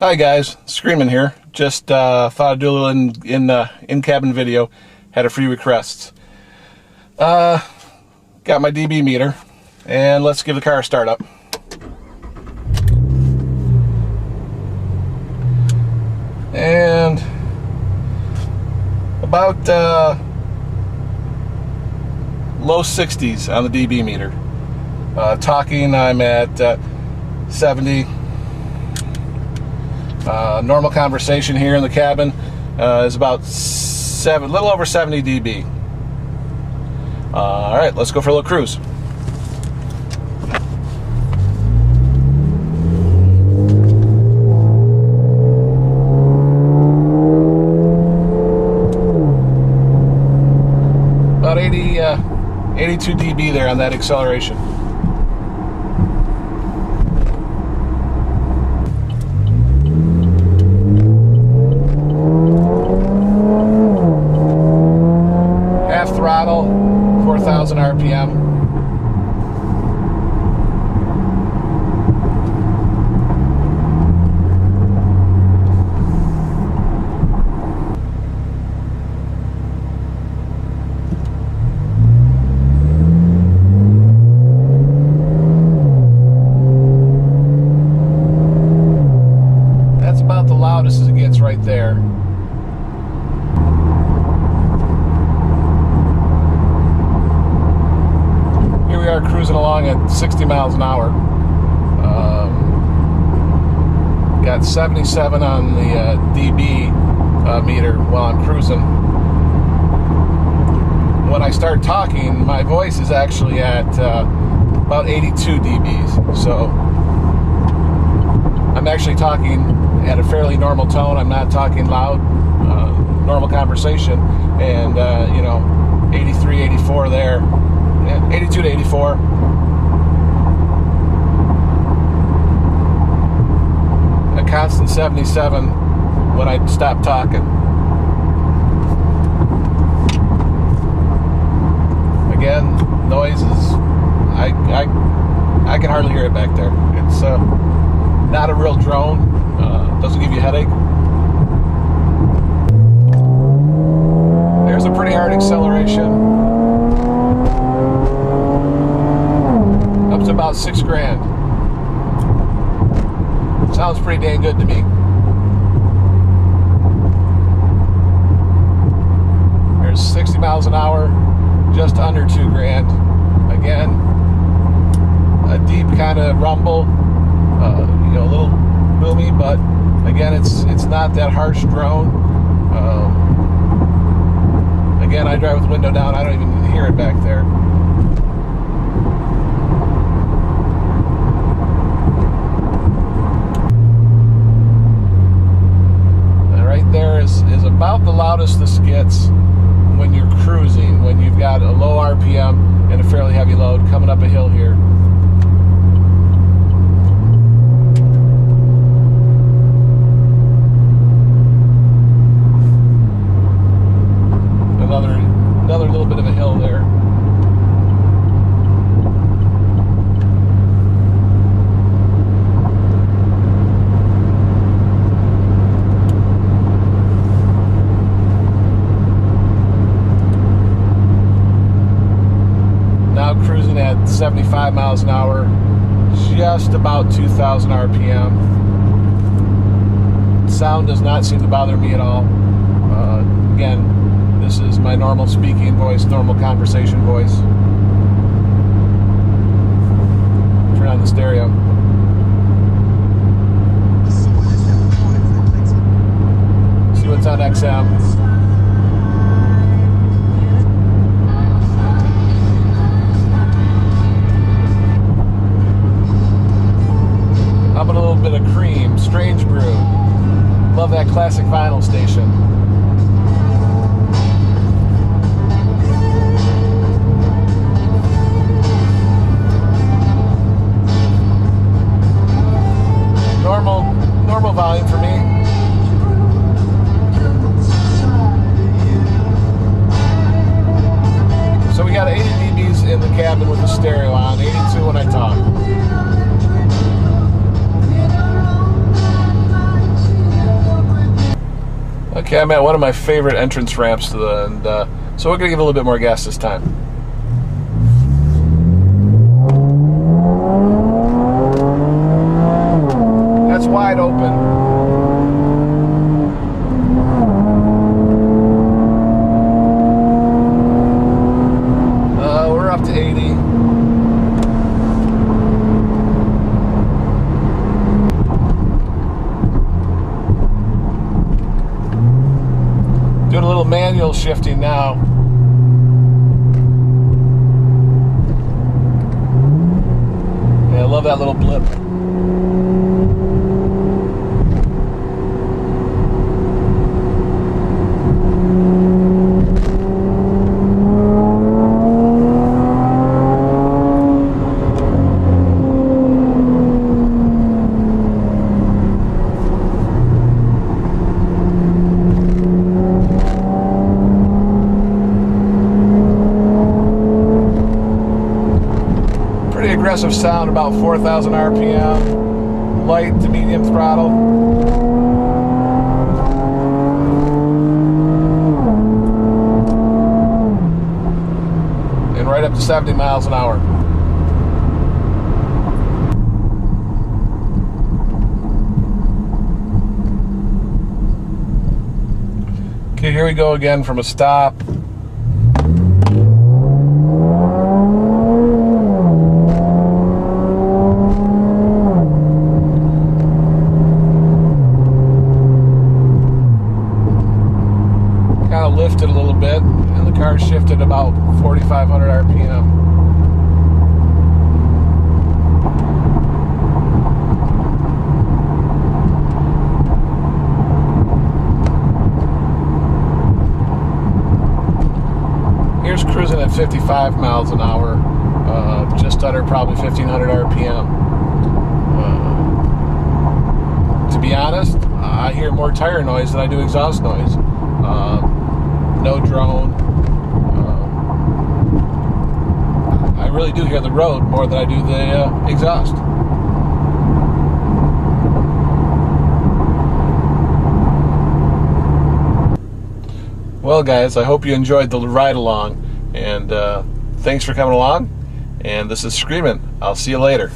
Hi guys, Screaming here. Just thought I'd do a little in-cabin video. Had a few requests. Got my dB meter, and let's give the car a start up. And about low 60s on the dB meter. Talking, I'm at 70. Normal conversation here in the cabin is about a little over 70 dB. All right, let's go for a little cruise. About 82 dB there on that acceleration. Throttle, 4,000 RPM. That's about the loudest as it gets right there. We are cruising along at 60 miles an hour. Got 77 on the dB meter while I'm cruising. When I start talking, my voice is actually at about 82 dBs. So I'm actually talking at a fairly normal tone. I'm not talking loud, normal conversation, and 83, 84 there. 82 to 84. A constant 77 when I stop talking. Again, noises. I can hardly hear it back there. It's not a real drone. Doesn't give you a headache. There's a pretty hard acceleration. Up to about $6,000. Sounds pretty dang good to me. There's 60 miles an hour, just under $2,000. Again, a deep kind of rumble, a little boomy, but again, it's not that harsh drone. Again, I drive with the window down. I don't even hear it back there. There is about the loudest this gets when you're cruising, when you've got a low RPM and a fairly heavy load coming up a hill here. Another little bit of a hill there. Cruising at 75 miles an hour, just about 2,000 RPM. Sound does not seem to bother me at all. Again, this is my normal speaking voice, normal conversation voice. Turn on the stereo. See what's on XM. A little bit of cream, Strange Brew. Love that classic vinyl station. Normal volume for me. So we got 80 dBs in the cabin with the stereo on, 82 when I talk. Okay, I'm at one of my favorite entrance ramps to the, and so we're gonna give it a little bit more gas this time. That's wide open. We're up to 80. Doing a little manual shifting now. Yeah, I love that little blip. Aggressive sound, about 4,000 RPM, light to medium throttle. And right up to 70 miles an hour. Okay, here we go again from a stop. Lifted a little bit, and the car shifted about 4,500 RPM. Here's cruising at 55 miles an hour, just under probably 1,500 RPM. To be honest, I hear more tire noise than I do exhaust noise. No drone. I really do hear the road more than I do the exhaust. Well, guys, I hope you enjoyed the ride along, and thanks for coming along. And this is Screamin'. I'll see you later.